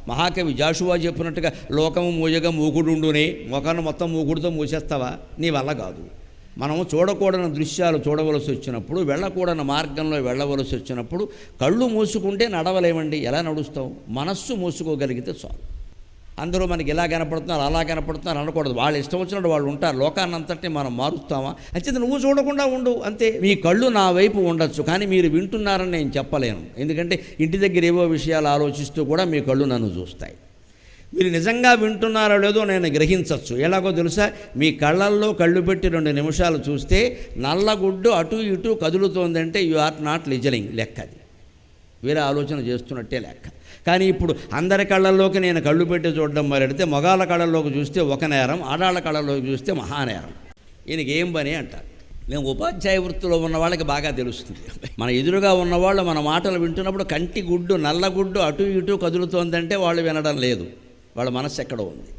మహాకవి జాషువా చెప్పినట్టుగా లోకము మూయగా మూకుడుండునే మొఖాన్ని మొత్తం మూకుడుతో మూసేస్తావా? నీ వల్ల కాదు. మనం చూడకూడని దృశ్యాలు చూడవలసి వచ్చినప్పుడు, వెళ్ళకూడని మార్గంలో వెళ్ళవలసి వచ్చినప్పుడు కళ్ళు మూసుకుంటే నడవలేమండి. ఎలా నడుస్తాం? మనస్సు మూసుకోగలిగితే చాలు. అందరూ మనకి ఇలా కనపడుతున్నారు, అలా కనపడుతున్నారు అనకూడదు. వాళ్ళు ఇష్టం వచ్చినట్టు వాళ్ళు ఉంటారు. లోకాన్నంతటిని మనం మారుస్తామా? అయితే నువ్వు చూడకుండా ఉండు అంతే. మీ కళ్ళు నా వైపు ఉండొచ్చు, కానీ మీరు వింటున్నారని నేను చెప్పలేను. ఎందుకంటే ఇంటి దగ్గర ఏవో విషయాలు ఆలోచిస్తూ కూడా మీ కళ్ళు నన్ను చూస్తాయి. మీరు నిజంగా వింటున్నారో లేదో నేను గ్రహించవచ్చు. ఎలాగో తెలుసా? మీ కళ్ళల్లో కళ్ళు పెట్టి 2 నిమిషాలు చూస్తే నల్లగుడ్డు అటు ఇటు కదులుతోందంటే యు ఆర్ నాట్ లిజనింగ్ లెక్క. అది వేరే ఆలోచన చేస్తున్నట్టే లెక్క. కానీ ఇప్పుడు అందరి కళ్ళల్లోకి నేను కళ్ళు పెట్టి చూడడం మొదలెడితే మగాళ్ళ కళ్ళల్లోకి చూస్తే ఒక నేరం, ఆడాళ్ళ కళ్ళల్లోకి చూస్తే మహానేరం. ఈయనకి ఏం పని అంటారు. మేము ఉపాధ్యాయ వృత్తిలో ఉన్న వాళ్ళకి బాగా తెలుస్తుంది. మన ఎదురుగా ఉన్నవాళ్ళు మన మాటలు వింటున్నప్పుడు కంటి గుడ్డు నల్లగుడ్డు అటు ఇటు కదులుతోందంటే వాళ్ళు వినడం లేదు, వాళ్ళ మనస్సు ఎక్కడో ఉంది.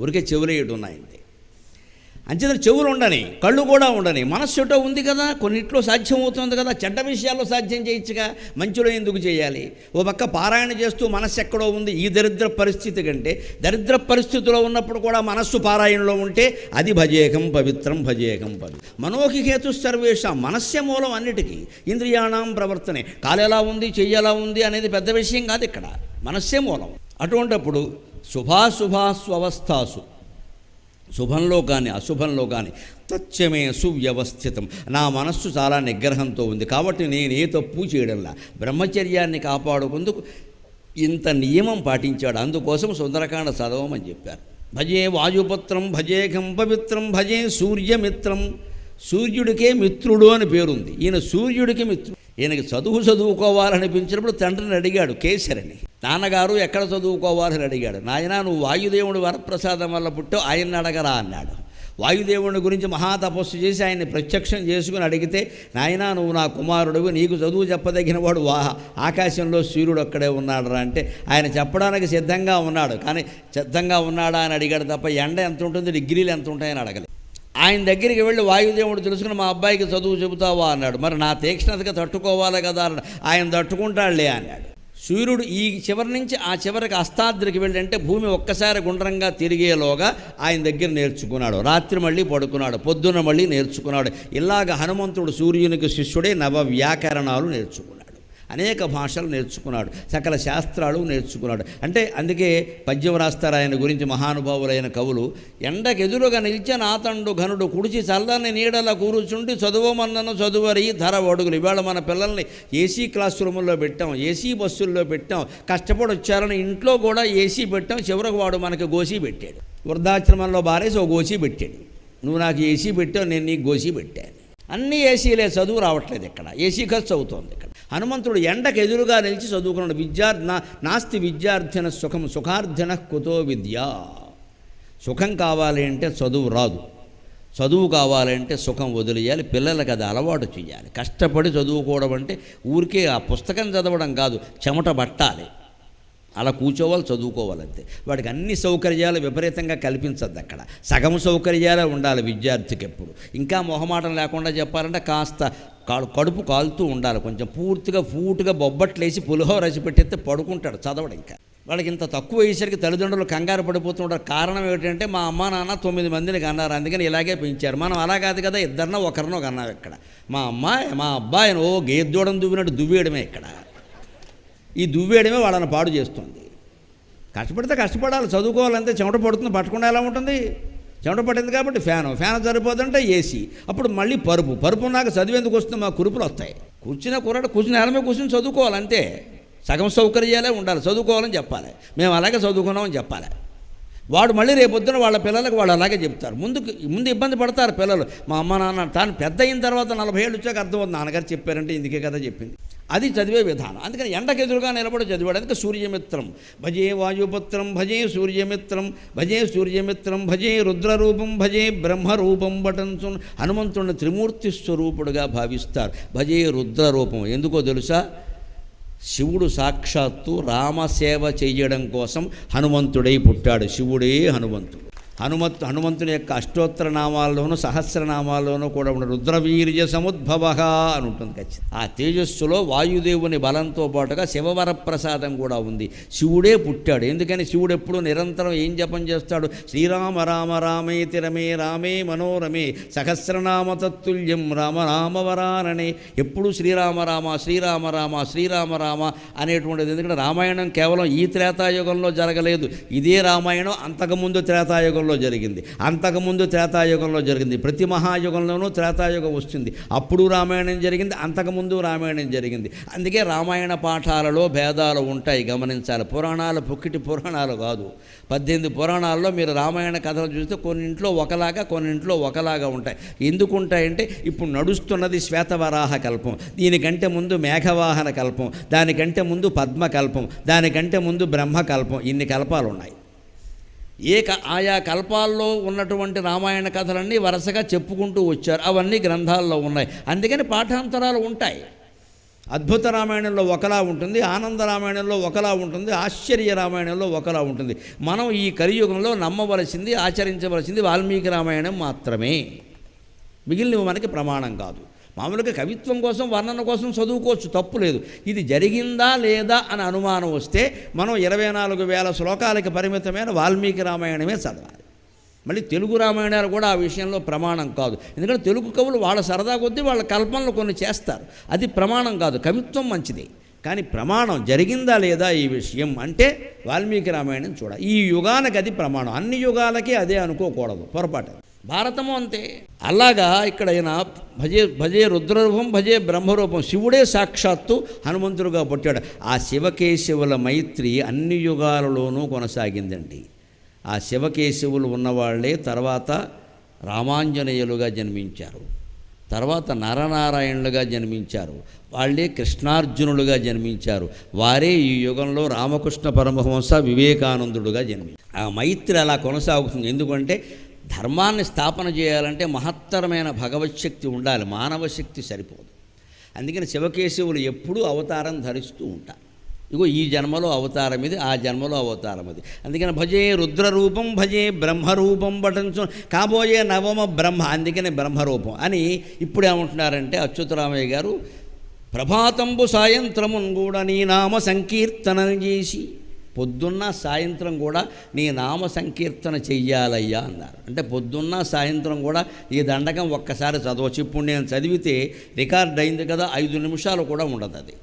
ఊరికే చెవులు ఇటు ఉన్నాయండి. అంచేత చెవులు ఉండని, కళ్ళు కూడా ఉండని, మనస్సు ఎటో ఉంది కదా. కొన్నిట్లో సాధ్యం అవుతుంది కదా. చెడ్డ విషయాల్లో సాధ్యం చేయొచ్చుగా, మంచిలో ఎందుకు చేయాలి? ఓ పక్క పారాయణ చేస్తూ మనస్సు ఎక్కడో ఉంది. ఈ దరిద్ర పరిస్థితి కంటే దరిద్ర పరిస్థితిలో ఉన్నప్పుడు కూడా మనస్సు పారాయణలో ఉంటే అది భజేకం పవిత్రం భజేకం మనోహి హేతు సర్వేషాం. మనస్సే మూలం అన్నిటికీ. ఇంద్రియాణం ప్రవర్తనే. కాలు ఎలా ఉంది, చెయ్యి ఎలా ఉంది అనేది పెద్ద విషయం కాదు. ఇక్కడ మనస్సే మూలం. అటువంటప్పుడు శుభాశుభాస్వస్థాసు, శుభంలో కానీ అశుభంలో కానీ తత్యమే సువ్యవస్థితం. నా మనస్సు చాలా నిగ్రహంతో ఉంది కాబట్టి నేను ఏ తప్పు చేయడంలా. బ్రహ్మచర్యాన్ని కాపాడుకుందుకు ఇంత నియమం పాటించాడు. అందుకోసం సుందరకాండ చదవమని చెప్పారు. భజే వాయుపుత్రం భజేకం పవిత్రం భజే సూర్యమిత్రం. సూర్యుడికే మిత్రుడు అని పేరుంది. ఈయన సూర్యుడికి మిత్రుడు. ఈయనకి చదువుకోవాలనిపించినప్పుడు తండ్రిని అడిగాడు కేసరిని. నాన్నగారు ఎక్కడ చదువుకోవాలని అడిగాడు. నాయనా నువ్వు వాయుదేవుడు వరప్రసాదం వల్ల పుట్టావు, ఆయన్ని అడగరా అన్నాడు. వాయుదేవుని గురించి మహాతపస్సు చేసి ఆయన్ని ప్రత్యక్షం చేసుకుని అడిగితే, నాయనా నువ్వు నా కుమారుడు, నీకు చదువు చెప్పదగిన వాడు ఆకాశంలో సూర్యుడు అక్కడే ఉన్నాడు రా అంటే ఆయన చెప్పడానికి సిద్ధంగా ఉన్నాడు. కానీ సిద్ధంగా ఉన్నాడా అని అడిగాడు తప్ప ఎండ ఎంత ఉంటుంది, డిగ్రీలు ఎంత ఉంటాయని అడగలేదు. ఆయన దగ్గరికి వెళ్ళి వాయుదేవుడు తెలుసుకుని మా అబ్బాయికి చదువు చెబుతావా అన్నాడు. మరి నా తీక్ష్ణతగా తట్టుకోవాలి కదా అన్నాడు. ఆయన తట్టుకుంటాడులే అన్నాడు. సూర్యుడు ఈ చివరి నుంచి ఆ చివరికి అస్తాద్రికి వెళ్ళి అంటే భూమి ఒక్కసారి గుండ్రంగా తిరిగేలోగా ఆయన దగ్గర నేర్చుకున్నాడు. రాత్రి మళ్ళీ పడుకున్నాడు, పొద్దున్న మళ్ళీ నేర్చుకున్నాడు. ఇలాగ హనుమంతుడు సూర్యునికి శిష్యుడే. నవ వ్యాకరణాలు నేర్చుకున్నాడు, అనేక భాషలు నేర్చుకున్నాడు, సకల శాస్త్రాలు నేర్చుకున్నాడు. అంటే అందుకే పద్యం రాస్తారు ఆయన గురించి మహానుభావులైన కవులు. ఎండకెదురుగా నిల్చిన ఆతండు ఘనుడు కుడిచి చల్లని నీడల కూర్చుండి చదువుమన్నను చదువరి ధర ఒడుగులు. ఇవాళ మన పిల్లల్ని ఏసీ క్లాస్ రూముల్లో పెట్టాం, ఏసీ బస్సుల్లో పెట్టాం, కష్టపడి వచ్చారని ఇంట్లో కూడా ఏసీ పెట్టాం. చివరకు వాడు మనకి గోసీ పెట్టాడు. వృద్ధాశ్రమంలో బారేసి ఓ గోసీ పెట్టాడు. నువ్వు నాకు ఏసీ పెట్టావు, నేను నీకు గోసీ పెట్టాను. అన్నీ ఏసీలే, చదువు రావట్లేదు. ఇక్కడ ఏసీ ఖర్చు అవుతోంది. ఇక్కడ హనుమంతుడు ఎండకు ఎదురుగా నిలిచి చదువుకున్నాడు. నాస్తి విద్యార్థిన సుఖం సుఖార్థిన కుతో విద్య. సుఖం కావాలి అంటే చదువు రాదు, చదువు కావాలంటే సుఖం వదిలేయాలి. పిల్లలకి అది అలవాటు చేయాలి. కష్టపడి చదువుకోవడం అంటే ఊరికే ఆ పుస్తకం చదవడం కాదు, చెమట పట్టాలి, అలా కూర్చోవాలి, చదువుకోవాలంతే. వాడికి అన్ని సౌకర్యాలు విపరీతంగా కల్పించద్దు. అక్కడ సగం సౌకర్యాలే ఉండాలి విద్యార్థికి. ఎప్పుడు ఇంకా మొహమాటం లేకుండా చెప్పాలంటే కాస్త కడుపు కాలుతూ ఉండాలి. కొంచెం పూర్తిగా ఫూటుగా బొబ్బట్లేసి పులిహోర రసి పెట్టేస్తే పడుకుంటాడు, చదవడం. ఇంకా వాళ్ళకి ఇంత తక్కువ అయ్యేసరికి తల్లిదండ్రులు కంగారు పడిపోతుంటారు. కారణం ఏమిటంటే మా అమ్మ నాన్న 9 మందిని కన్నారు, అందుకని ఇలాగే పెంచారు. మనం అలా కాదు కదా, ఇద్దరినో ఒకరినో కన్నాం. ఇక్కడ మా అమ్మాయి మా అబ్బాయిని ఓ గేద్దూడం దువ్వినట్టు దువ్వేయడమే. ఇక్కడ ఈ దువ్వేయడమే వాళ్ళని పాడు చేస్తుంది. కష్టపడితే కష్టపడాలి, చదువుకోవాలంటే చెమట పడుతుంది, పట్టకుండా ఎలా ఉంటుంది? చెమట పట్టింది కాబట్టి ఫ్యాన్ సరిపోతుంటే ఏసీ, అప్పుడు మళ్ళీ పరుపు నాకు చదివేందుకు వస్తుంది, మా కురుపులు వస్తాయి. కూర్చున్న కూరడు కూర్చుని నేల మీద కూర్చుని చదువుకోవాలంతే. సగం సౌకర్యాలే ఉండాలి, చదువుకోవాలని చెప్పాలి. మేము అలాగే చదువుకున్నామని చెప్పాలి. వాడు మళ్ళీ రేపొద్దున వాళ్ళ పిల్లలకు వాళ్ళు అలాగే చెప్తారు. ముందు ఇబ్బంది పడతారు పిల్లలు. మా అమ్మ నాన్న తాను పెద్ద అయిన తర్వాత 40 ఏళ్ళు వచ్చాక అర్థమవుతుంది, నాన్నగారు చెప్పారంటే ఇందుకే కదా చెప్పింది. అది చదివే విధానం. అందుకని ఎండకెదురుగా నిలబడి చదివాడు. అందుకే సూర్యమిత్రం భజే వాయుపుత్రం భజే సూర్యమిత్రం భజే సూర్యమిత్రం భజే రుద్రరూపం భజే బ్రహ్మరూపం బటన్సు. హనుమంతుడిని త్రిమూర్తి స్వరూపుడుగా భావిస్తారు. భజే రుద్రరూపం ఎందుకో తెలుసా? శివుడు సాక్షాత్తు రామసేవ చెయ్యడం కోసం హనుమంతుడై పుట్టాడు. శివుడే హనుమంతుడు. హనుమంతుని యొక్క అష్టోత్తర నామాల్లోనూ సహస్రనామాల్లోనూ కూడా ఉన్న రుద్రవీర్య సముద్భవ అని ఉంటుంది ఖచ్చితంగా. ఆ తేజస్సులో వాయుదేవుని బలంతో పాటుగా శివవరప్రసాదం కూడా ఉంది. శివుడే పుట్టాడు. ఎందుకని శివుడు ఎప్పుడు నిరంతరం ఏం జపం చేస్తాడు? శ్రీరామ రామ రామేతి రమే రామే మనోరమే సహస్రనామ తత్తుల్యం రామ రామవరాననే. ఎప్పుడు శ్రీరామ రామ శ్రీరామ రామ శ్రీరామ రామ అనేటువంటిది. ఎందుకంటే రామాయణం కేవలం ఈ త్రేతాయుగంలో జరగలేదు. ఇదే రామాయణం అంతకుముందు త్రేతాయుగంలో జరిగింది, అంతకుముందు త్రేతాయుగంలో జరిగింది. ప్రతి మహాయుగంలోనూ త్రేతాయుగం వస్తుంది. అప్పుడు రామాయణం జరిగింది, అంతకుముందు రామాయణం జరిగింది. అందుకే రామాయణ పాఠాలలో భేదాలు ఉంటాయి, గమనించాలి. పురాణాలు పొక్కిటి పురాణాలు కాదు. 18 పురాణాల్లో మీరు రామాయణ కథలు చూస్తే కొన్నింట్లో ఒకలాగా కొన్నింట్లో ఒకలాగా ఉంటాయి. ఎందుకు ఉంటాయంటే ఇప్పుడు నడుస్తున్నది శ్వేతవరాహ కల్పం, దీనికంటే ముందు మేఘవాహన కల్పం, దానికంటే ముందు పద్మకల్పం, దానికంటే ముందు బ్రహ్మకల్పం. ఇన్ని కల్పాలు ఉన్నాయి. ఆయా కల్పాల్లో ఉన్నటువంటి రామాయణ కథలన్నీ వరుసగా చెప్పుకుంటూ వచ్చారు. అవన్నీ గ్రంథాల్లో ఉన్నాయి. అందుకని పాఠాంతరాలు ఉంటాయి. అద్భుత రామాయణంలో ఒకలా ఉంటుంది, ఆనంద రామాయణంలో ఒకలా ఉంటుంది, ఆశ్చర్య రామాయణంలో ఒకలా ఉంటుంది. మనం ఈ కలియుగంలో నమ్మవలసింది, ఆచరించవలసింది వాల్మీకి రామాయణం మాత్రమే. మిగిలినవి మనకి ప్రమాణం కాదు. మామూలుగా కవిత్వం కోసం వర్ణన కోసం చదువుకోవచ్చు, తప్పు లేదు. ఇది జరిగిందా లేదా అని అనుమానం వస్తే మనం 24,000 శ్లోకాలకి పరిమితమైన వాల్మీకి రామాయణమే చదవాలి. మళ్ళీ తెలుగు రామాయణాలు కూడా ఆ విషయంలో ప్రమాణం కాదు. ఎందుకంటే తెలుగు కవులు వాళ్ళ సరదా కొద్దీ వాళ్ళ కల్పనలు కొన్ని చేస్తారు. అది ప్రమాణం కాదు. కవిత్వం మంచిది, కానీ ప్రమాణం జరిగిందా లేదా ఈ విషయం అంటే వాల్మీకి రామాయణం చూడాలి. ఈ యుగానికి అది ప్రమాణం. అన్ని యుగాలకి అదే అనుకోకూడదు, పొరపాటు. భారతము అంతే. అలాగా ఇక్కడ భజే రుద్రరూపం భజే బ్రహ్మరూపం. శివుడే సాక్షాత్తు హనుమంతుడుగా పుట్టాడు. ఆ శివకేశవుల మైత్రి అన్ని యుగాలలోనూ కొనసాగిందండి. ఆ శివకేశవులు ఉన్నవాళ్లే తర్వాత రామాంజనేయులుగా జన్మించారు, తర్వాత నరనారాయణులుగా జన్మించారు, వాళ్ళే కృష్ణార్జునులుగా జన్మించారు. వారే ఈ యుగంలో రామకృష్ణ పరమహంస వివేకానందుడుగా జన్మించారు. ఆ మైత్రి అలా కొనసాగుతుంది. ఎందుకంటే ధర్మాన్ని స్థాపన చేయాలంటే మహత్తరమైన భగవచ్శక్తి ఉండాలి, మానవ శక్తి సరిపోదు. అందుకని శివకేశవులు ఎప్పుడూ అవతారం ధరిస్తూ ఉంటారు. ఇగో ఈ జన్మలో అవతారం ఇది, ఆ జన్మలో అవతారం ఇది. అందుకని భజే రుద్రరూపం భజే బ్రహ్మరూపం పఠించు కాబోయే నవమ బ్రహ్మ. అందుకనే బ్రహ్మరూపం అని ఇప్పుడు ఏమంటున్నారంటే అచ్యుతరామయ్య గారు, ప్రభాతంబు సాయంత్రమున్ కూడా నీ నామ సంకీర్తనలు చేసి, పొద్దున్న సాయంత్రం కూడా నీ నామ సంకీర్తన చెయ్యాలయ్యా అన్నారు. అంటే పొద్దున్న సాయంత్రం కూడా ఈ దండకం ఒక్కసారి చదవచ్చు. ఇప్పుడు నేను చదివితే రికార్డ్ అయింది కదా, 5 నిమిషాలు కూడా ఉండదు. అది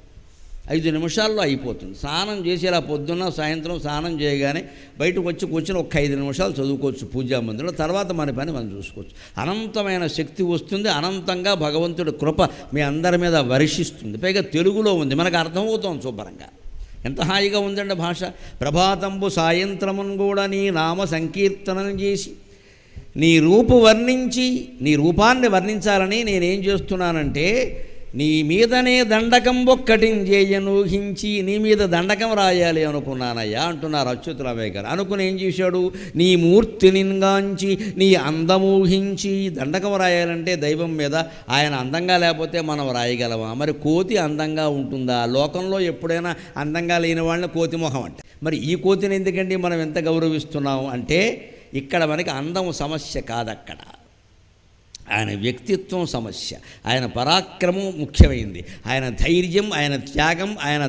5 నిమిషాల్లో అయిపోతుంది. స్నానం చేసేలా పొద్దున్న సాయంత్రం స్నానం చేయగానే బయటకు వచ్చి కూర్చొని ఒక 5 నిమిషాలు చదువుకోవచ్చు పూజా మందిరంలో. తర్వాత మన పని మనం చూసుకోవచ్చు. అనంతమైన శక్తి వస్తుంది. అనంతంగా భగవంతుడి కృప మీ అందరి మీద వర్షిస్తుంది. పైగా తెలుగులో ఉంది, మనకు అర్థమవుతాం శుభ్రంగా. ఎంత హాయిగా ఉందండి భాష. ప్రభాతంబు సాయంత్రమును కూడా నీ నామ సంకీర్తనం చేసి, నీ రూపు వర్ణించి, నీ రూపాన్ని వర్ణించాలని నేనేం చేస్తున్నానంటే నీ మీదనే దండకం ఒక్కటించేయనూహించి, నీ మీద దండకం రాయాలి అనుకున్నానయ్యా అంటున్నారు అచ్యుతరామయ్య గారు. అనుకుని ఏం చేశాడు? నీ మూర్తిని గాంచి నీ అందమూహించి. దండకం రాయాలంటే దైవం మీద, ఆయన అందంగా లేకపోతే మనం రాయగలమా? మరి కోతి అందంగా ఉంటుందా? లోకంలో ఎప్పుడైనా అందంగా లేని వాళ్ళని కోతి మొహం అంటే, మరి ఈ కోతిని ఎందుకండి మనం ఎంత గౌరవిస్తున్నాం అంటే, ఇక్కడ మనకి అందం సమస్య కాదక్కడ, ఆయన వ్యక్తిత్వం సమస్య. ఆయన పరాక్రమం ముఖ్యమైనది, ఆయన ధైర్యం, ఆయన త్యాగం, ఆయన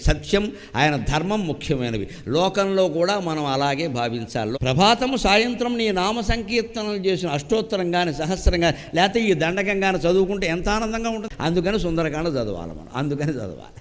సత్యం, ఆయన ధర్మం ముఖ్యమైనవి. లోకంలో కూడా మనం అలాగే భావించాలి. ప్రభాతము సాయంత్రం నీ నామ సంకీర్తనలు చేసిన అష్టోత్తరం కానీ సహస్రం కానీ లేకపోతే ఈ దండకం కానీ చదువుకుంటే ఎంత ఆనందంగా ఉంటుంది. అందుకని సుందరకాండ చదవాలి మనం, అందుకని చదవాలి.